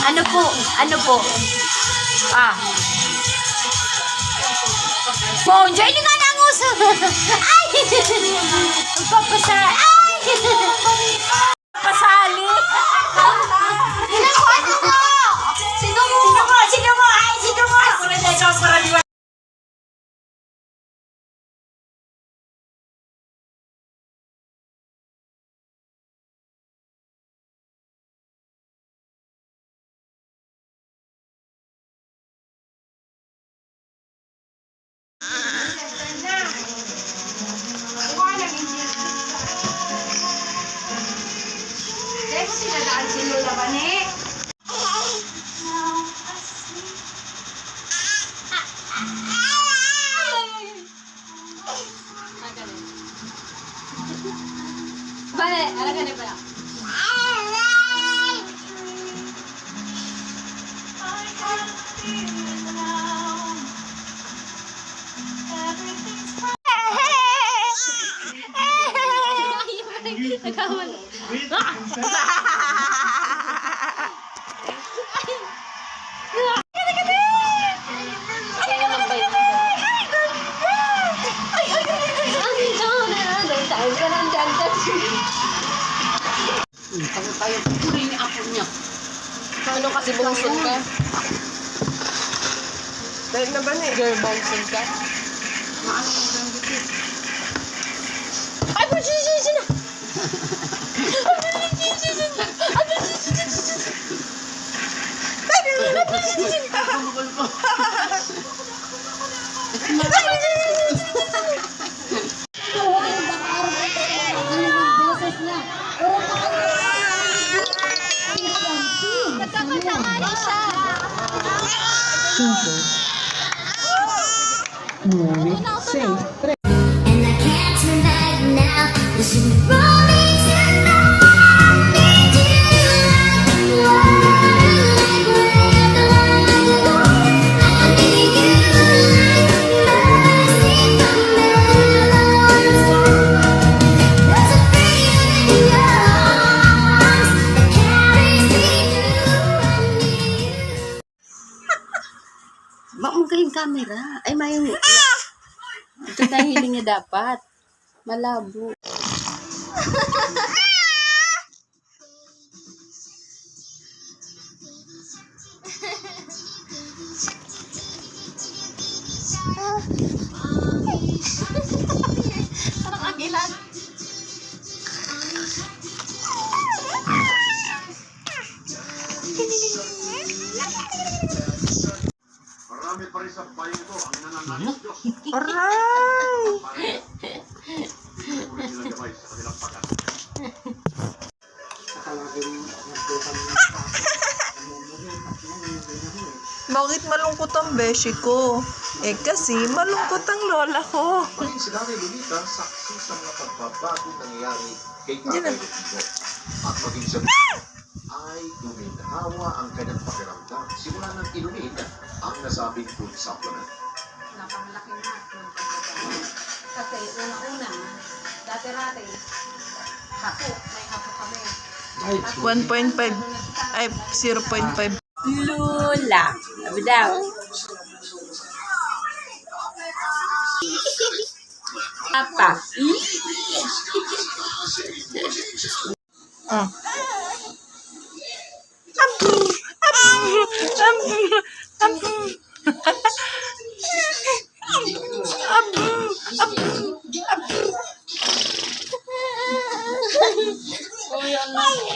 Ano po? Ano po? Ah. Ponja, hindi ka nang uso. Ay! Papasa. Ay! Pasali. Sino ko? Ano ko? Sino mo? Sino mo? Ay, sino mo? Vale, ahora que le pega. Ano tayo pupuli ni apo niya? Ano kasi bungsod ka? Dahil na ba na eh? Girl, bungsod ka? Maano mo lang dito? Ay, sisi na! And I can't turn back now. This is rolling tonight. Do you like wherever I go? I need you like mercy from Lord's throne. There's a freedom in your arms that carries me through. I need you. Bak mo kayong camera. Ay, mayroon. Ito na hiling niya dapat. Malabo. Parang agilan. Marami pa rin sa bayan ko ang nananalo Diyos. Aray! Puri nilang gamay sa kanilang pagat. Bakit malungkot ang beshi ko? Eh kasi malungkot ang lola ko. Maging si Nanay Lolita saksi sa mga pagbabagong nangyayari kay Hindi Tatay na- Rodrigo. At maging sa ay guminawa ang kanyang pakiramdam. Simula ng inumin ang nasabing food supplement. Napakalaki na ng pagkakataon. Kasi una-una, dati-rati, hapo, may hapo kami. 1.5 ay 0.5. Lula. Sabi daw. Apa? Ah.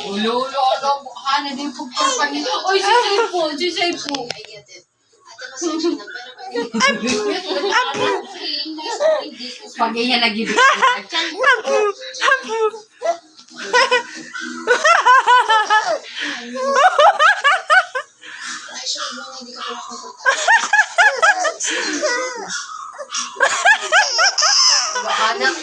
Ulo, hana din po pagpangin. Oy, sisay po. Pag iya lagi dito. Anak.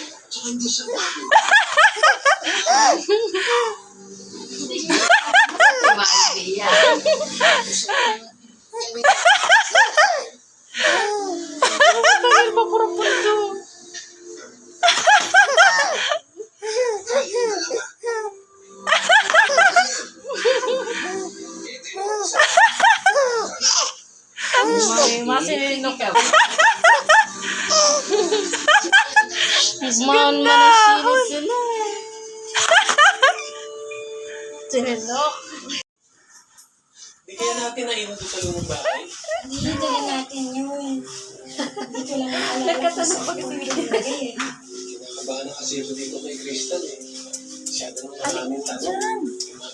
si Nino ka. Nagmaon mo na sila. Si Nino. Hindi kaya natin nainom doon sa lumang bahay? Dito lang natin yun. Dito lang ang alam. Nagkatanong pa kasi nilagay eh. Kinakabahan na kasi ako dito kay Crystal eh. Masyado nang maraming tanong.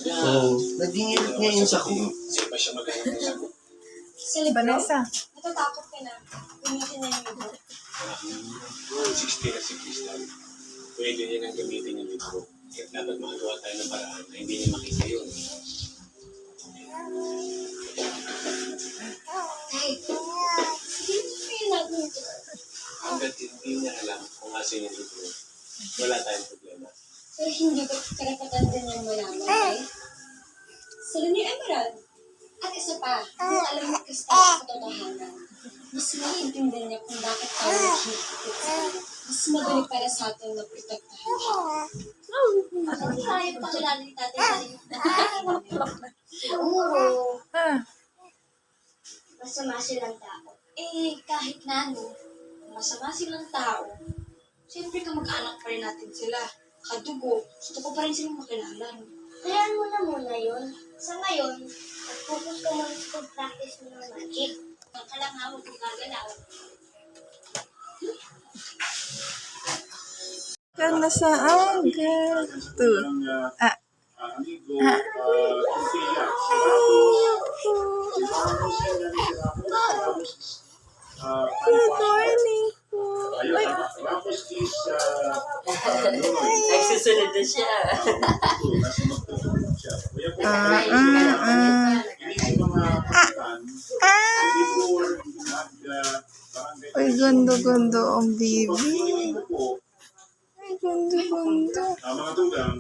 Oo. Nagingit niya yung sako. Kasi pa siya maghanap ng sagot. Sa libro, Vanessa. natatakot ka na. Gamitin na yung libro. 60 na si Crystal. Pwede niya nang gamitin yung libro. Kaya dapat makagawa tayo ng paraan na hindi niya makita yun. Tay, hindi mo natin ito. Hanggat hindi niya alam kung asin yung libro, wala tayong problema. Pero hindi ko karapatan din yung malaman, tay. Sila ni Emerald. At isa pa, kung alam mo kasi sa katotohanan, mas maiintindihan niya kung bakit tayo naghihigpit sa kanya. Mas madali para sa atin na protektahan siya. Bakit hindi tayo pakilala ni tatay sa rin? Siguro, masama silang tao. Eh, kahit na ano, masama silang tao, siyempre kamag-anak pa rin natin sila. Kadugo, gusto ko pa rin silang makilala. Kaya mo na muna yun. Sa ngayon, mag-focus ka muna sa pag-practice mo ng magic. Ang kalangaw, huwag gagalaw. Yan na sa agad. Good morning po. Nagsusunod na siya. Ay, ganda-ganda ang baby. Ay, ganda-ganda. Mga tugang,